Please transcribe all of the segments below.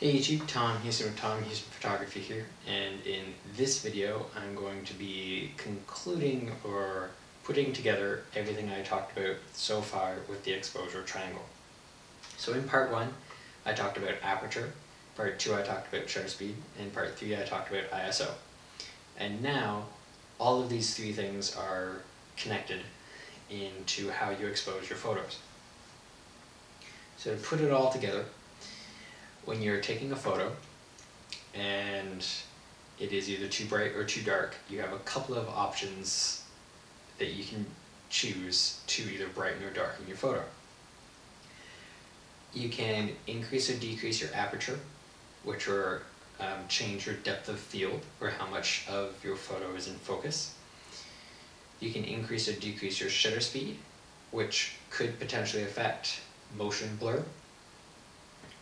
Hey YouTube, Tom Houston with Tom Houston Photography here, and in this video I'm going to be concluding or putting together everything I talked about so far with the exposure triangle. So in part 1 I talked about aperture, part 2 I talked about shutter speed, and part 3 I talked about ISO. And now all of these three things are connected into how you expose your photos. So to put it all together, when you're taking a photo and it is either too bright or too dark, you have a couple of options that you can choose to either brighten or darken your photo. You can increase or decrease your aperture, which will change your depth of field or how much of your photo is in focus. You can increase or decrease your shutter speed, which could potentially affect motion blur.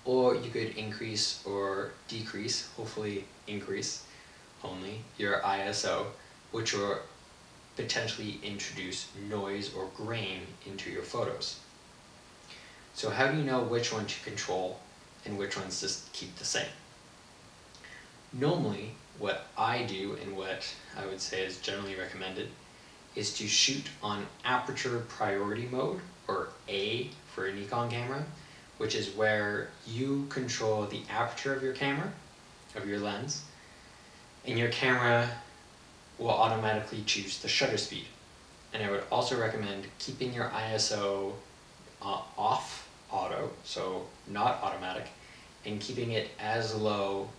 Or you could increase or decrease, hopefully increase only, your ISO, which will potentially introduce noise or grain into your photos. So how do you know which one to control and which ones to keep the same? Normally, what I do and what I would say is generally recommended is to shoot on aperture priority mode, or A for a Nikon camera, which is where you control the aperture of your camera, of your lens, and your camera will automatically choose the shutter speed. And I would also recommend keeping your ISO off auto, so not automatic, and keeping it as low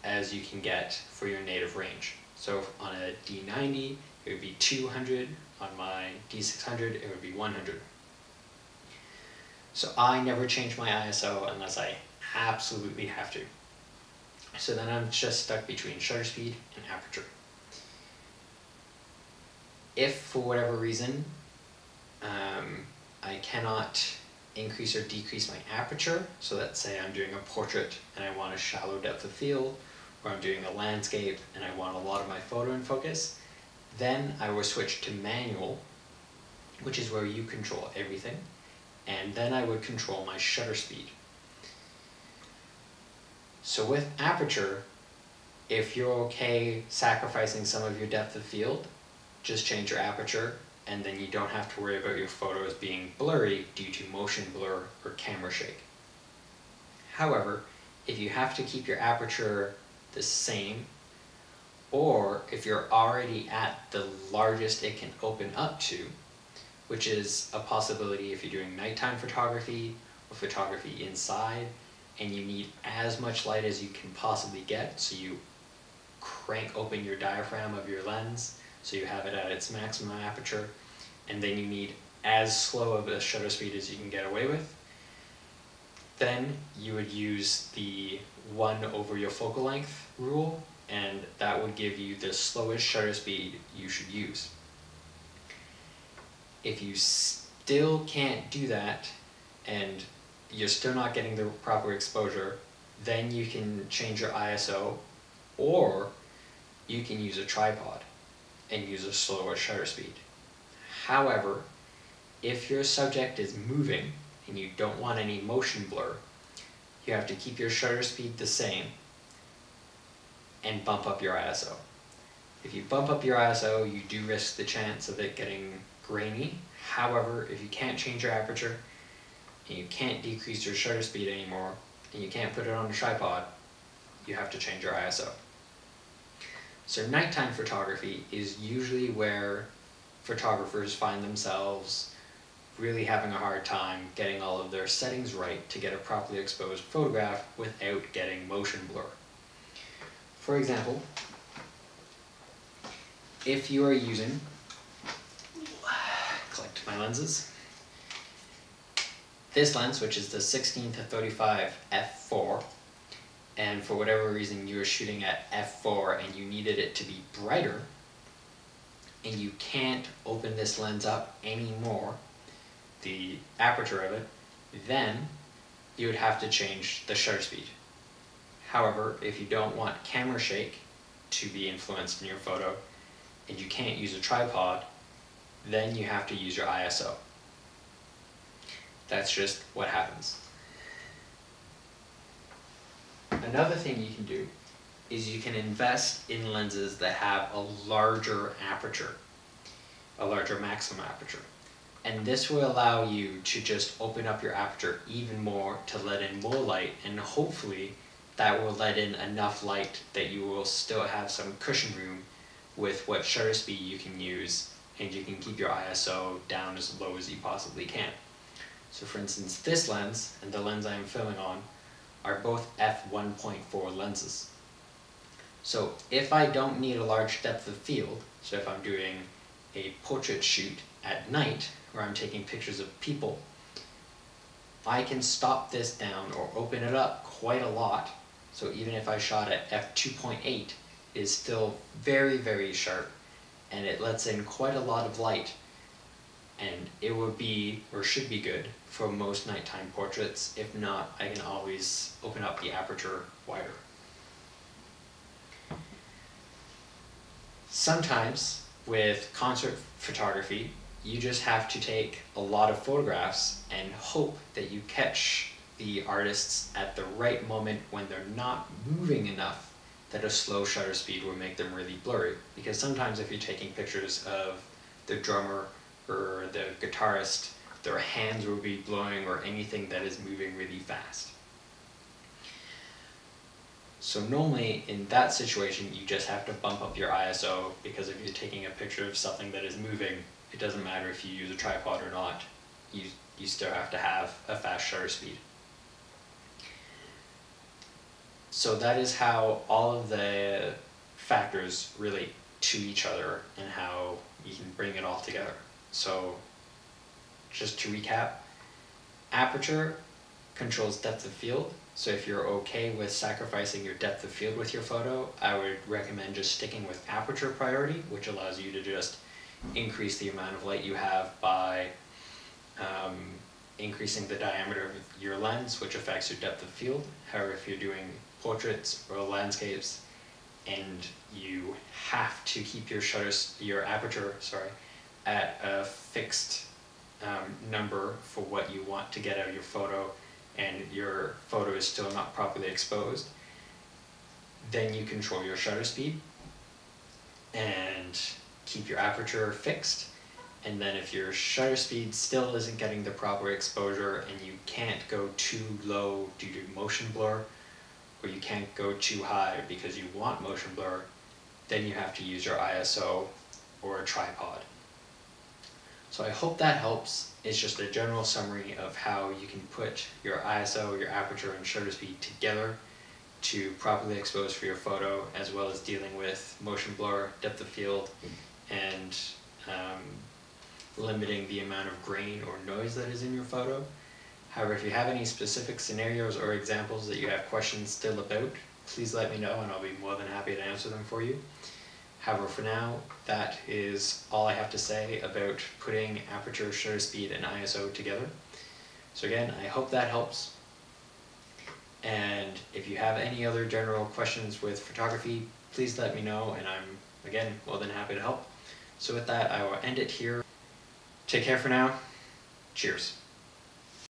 as you can get for your native range. So on a D90 it would be 200, on my D600 it would be 100. So I never change my ISO unless I absolutely have to. So then I'm just stuck between shutter speed and aperture. If for whatever reason I cannot increase or decrease my aperture, so let's say I'm doing a portrait and I want a shallow depth of field, or I'm doing a landscape and I want a lot of my photo in focus, then I will switch to manual, which is where you control everything. And then I would control my shutter speed. So with aperture, if you're okay sacrificing some of your depth of field, just change your aperture, and then you don't have to worry about your photos being blurry due to motion blur or camera shake. However, if you have to keep your aperture the same, or if you're already at the largest it can open up to, which is a possibility if you're doing nighttime photography or photography inside and you need as much light as you can possibly get, so you crank open your diaphragm of your lens so you have it at its maximum aperture, and then you need as slow of a shutter speed as you can get away with, then you would use the 1 over your focal length rule, and that would give you the slowest shutter speed you should use. If you still can't do that and you're still not getting the proper exposure, then you can change your ISO, or you can use a tripod and use a slower shutter speed. However, if your subject is moving and you don't want any motion blur, you have to keep your shutter speed the same and bump up your ISO. If you bump up your ISO, you do risk the chance of it getting grainy. However, if you can't change your aperture and you can't decrease your shutter speed anymore and you can't put it on a tripod, you have to change your ISO. So nighttime photography is usually where photographers find themselves really having a hard time getting all of their settings right to get a properly exposed photograph without getting motion blur. For example, if you are using, collect my lenses, this lens, which is the 16-35 f4, and for whatever reason you are shooting at f4 and you needed it to be brighter, and you can't open this lens up anymore, the aperture of it, then you would have to change the shutter speed. However, if you don't want camera shake to be influenced in your photo and you can't use a tripod, then you have to use your ISO. That's just what happens. Another thing you can do is you can invest in lenses that have a larger aperture, a larger maximum aperture. And this will allow you to just open up your aperture even more to let in more light, and hopefully that will let in enough light that you will still have some cushion room with what shutter speed you can use, and you can keep your ISO down as low as you possibly can. So for instance, this lens and the lens I am filming on are both f1.4 lenses. So if I don't need a large depth of field, so if I'm doing a portrait shoot at night where I'm taking pictures of people, I can stop this down or open it up quite a lot. So even if I shot at f2.8, is still very, very sharp, and it lets in quite a lot of light, and it would be, or should be good, for most nighttime portraits. If not, I can always open up the aperture wider. Sometimes, with concert photography, you just have to take a lot of photographs and hope that you catch the artists at the right moment when they're not moving enough that a slow shutter speed will make them really blurry. Because sometimes if you're taking pictures of the drummer or the guitarist, their hands will be blowing or anything that is moving really fast. So normally in that situation you just have to bump up your ISO, because if you're taking a picture of something that is moving, it doesn't matter if you use a tripod or not, you still have to have a fast shutter speed. So that is how all of the factors relate to each other and how you can bring it all together. So just to recap, aperture controls depth of field. So if you're okay with sacrificing your depth of field with your photo, I would recommend just sticking with aperture priority, which allows you to just increase the amount of light you have by increasing the diameter of your lens, which affects your depth of field. However, if you're doing portraits or landscapes and you have to keep your aperture at a fixed number for what you want to get out of your photo, and your photo is still not properly exposed, then you control your shutter speed and keep your aperture fixed. And then if your shutter speed still isn't getting the proper exposure and you can't go too low due to motion blur, or you can't go too high because you want motion blur, then you have to use your ISO or a tripod. So I hope that helps. It's just a general summary of how you can put your ISO, your aperture, and shutter speed together to properly expose for your photo, as well as dealing with motion blur, depth of field, and limiting the amount of grain or noise that is in your photo. However, if you have any specific scenarios or examples that you have questions still about, please let me know and I'll be more than happy to answer them for you. However, for now, that is all I have to say about putting aperture, shutter speed, and ISO together. So again, I hope that helps. And if you have any other general questions with photography, please let me know, and I'm, again, more than happy to help. So with that, I will end it here. Take care for now. Cheers.